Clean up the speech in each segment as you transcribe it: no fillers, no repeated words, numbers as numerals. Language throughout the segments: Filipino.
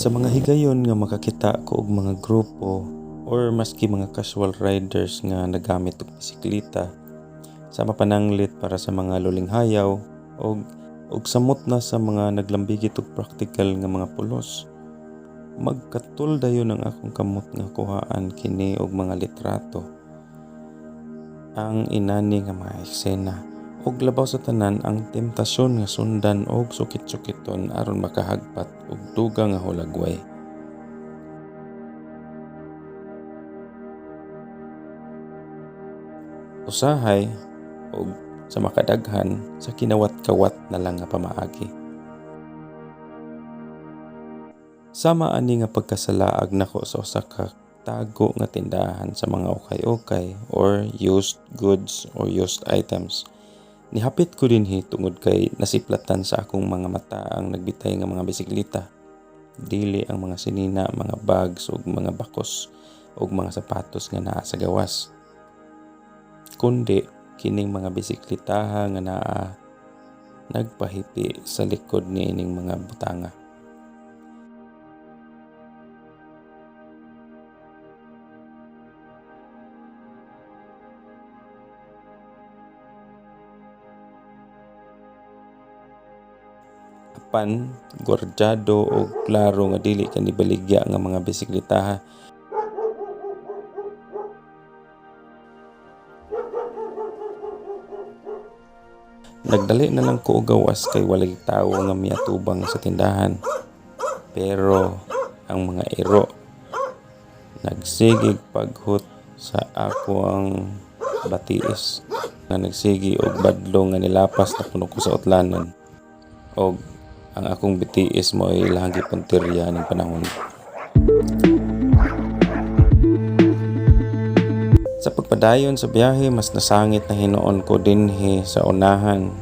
Sa mga higayon nga makakita ko og mga grupo or maski mga casual riders nga nagamit og bisikleta sa mapananglit para sa mga lulinghayaw og samot na sa mga naglambigit og practical nga mga pulos. Magkatul dayon ang akong kamot nga kuhaan kini og mga litrato. Ang inani nga mga eksena og labaw sa tanan ang temptasyon nga sundan og sukit-sukiton aron makahagpat og dugang nga hulagway. Usahay og sa makadaghan sa kinawat-kawat na lang nga pamaagi. Sama ani nga pagkasalaag nako sa usa ka tago nga tindahan sa mga ukay-ukay or used goods or used items. Nihapit ko dinhi tungod kay nasiplatan sa akong mga mata ang nagbitay nga mga bisikleta. Dili ang mga sinina, mga bags ug mga bakos ug mga sapatos nga naa sa gawas. Kundi kining mga bisikletaha nga naa nagpahipi sa likod niining mga butanga. Apan gordyado o klaro nga dili kani baligya nga mga bisikletaha. Nagdali na lang ko og gawas kay walay tawo nga miatubang sa tindahan. Pero ang mga iro nagsigig paghut sa ako ang batiis nga nagsigi og badlo nga nilapas na puno ko sa utlanon. Og ang akong bitiis mo ay ilang gipuntirya ng panahon. Sa pagpadayon sa biyahe, mas nasangit na hinuon ko dinhi sa unahan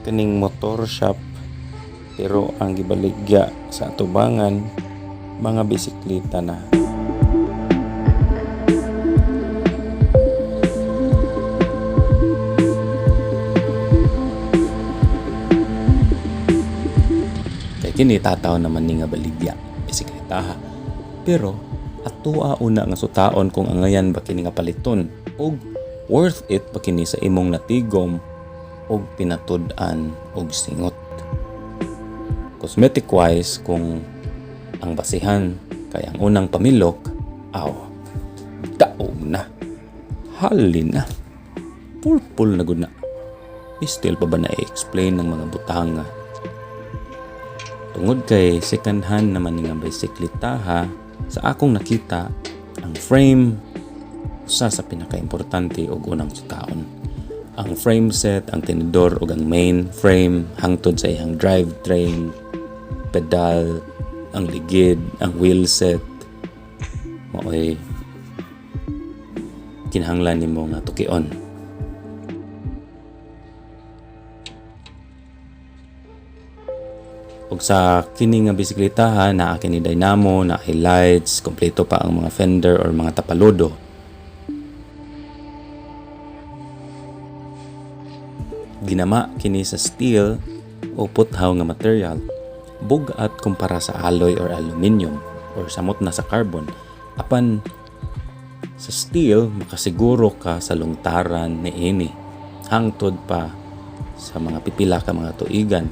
kaning motor shop, pero ang gibaligya sa atubangan mga bisikleta na. Kini tataw naman ni nga baligya bisikletaha. Pero atua una nga sutaon kung angayan ba kini nga paliton og worth it ba kini sa imong natigom og pinatud-an og singot. Cosmetic wise, kung ang basihan kay ang unang pamilok, daog na, halin na, pulpul na gud na. Still pa ba na-explain ng mga butanga? Tungod kay second hand naman nga bisikletaha, sa akong nakita, ang frame usa sa pinakaimportante og unang sutaon. Ang frame set, ang tinidor ug ang main frame hangtod sa iyang drivetrain, pedal, ang ligid, ang wheel set, maoy kinahanglan nimo nga tukion. Ug sa kini nga bisikletaha naa kini dynamo, na headlights, kompleto pa ang mga fender or mga tapaludo. Ginama kini sa steel o puthaw nga material, bugat kumpara sa alloy or aluminum or samot na sa carbon. Apan sa steel makasiguro ka sa lungtaran niini hangtod pa sa mga pipila ka mga tuigan.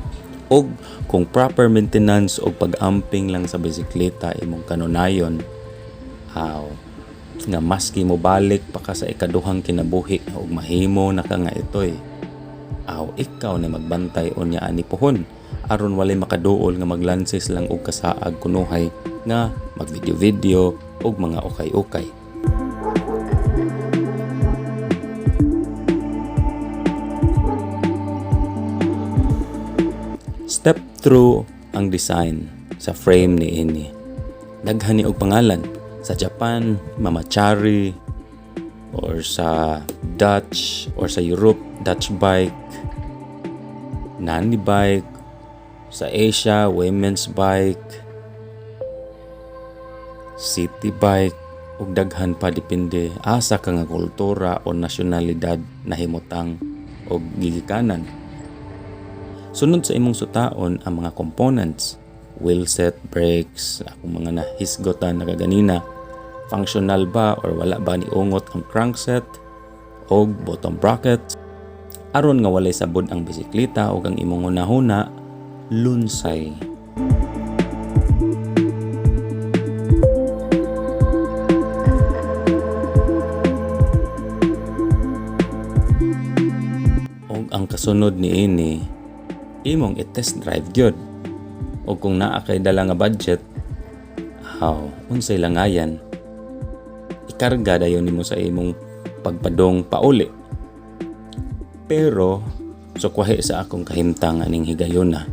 Og kung proper maintenance o pag-amping lang sa bisikleta imong kanunayon, nga maski mo balik pa ka sa ikaduhang kinabuhi og mahimo na ka nga itoy, ikaw na magbantay unya ani pohon aron walay makaduol nga maglansis lang og kasaag kunuhay nga magvideo-video og mga ukay-ukay. Step through ang design sa frame niini. Daghan ni og pangalan. Sa Japan, Mamachari, or sa Dutch, or sa Europe, Dutch bike, Nani bike, sa Asia, women's bike, city bike, ug daghan pa depende asa ka nga kultura o nasyonalidad na himutang og gigikanan. Sunod sa imong sutaon ang mga components, wheel set, brakes, akong mga nahisgotan na kaganina, functional ba or wala ba ni ungot ang crankset o bottom bracket, aron nga walay sabod ang bisikleta o ang imong hunahuna lunsay. Og ang kasunod niini, imong i-test drive gyud. O kung naa kay dala nga budget, unsay langayan, ikarga dayon nimo sa imong pagpadong pauli. Pero sukwahi sa akong kahimtang aning higayon na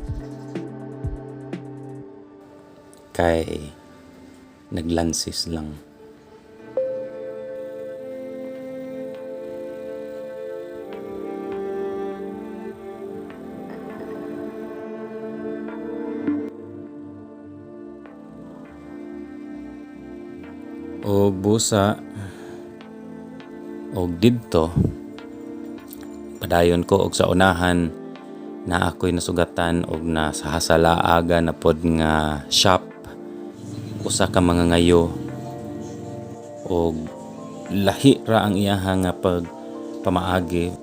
kay naglansis lang. O busa og didto padayon ko og sa unahan na ako'y nasugatan og nasahasalaaga na pod nga shop, usa ka mga ngayo og lahi ra ang iyaha nga pamaagi.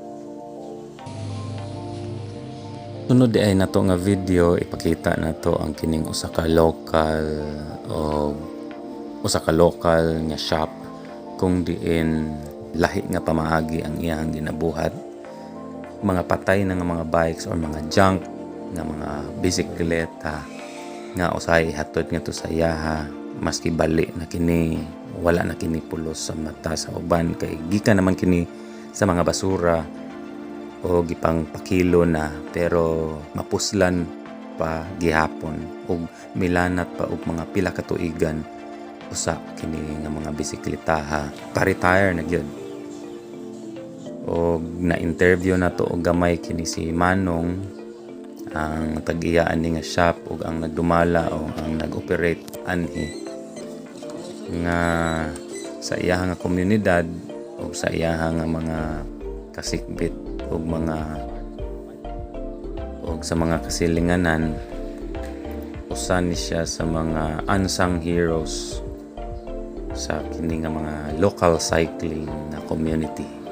Sunod ay nato nga video, ipakita nato ang kining usa ka local nga shop kung diin lahi nga pamaagi ang iyang ginabuhat. Mga patay na nga mga bikes or mga junk nga mga bisikleta nga usahay hatod nga to sa iyaha, maski bali na kini, wala na kini pulos sa mata sa uban kay gikan naman kini sa mga basura o gipang pakilo na, pero mapuslan pa gihapon ug milanat pa og mga pila ka tuigan usa kini nga mga bisikletaha pa-retire na gyud. Og na-interview na to og gamay kini si Manong, ang tag-iyaan ni nga shop ug ang nagdumala o ang nag-operate anhi nga sa iyaha nga komunidad o sa iyaha nga mga kasikbit og sa mga kasilinganan. Usa ni siya sa mga unsung heroes sa kini nga mga local cycling na community.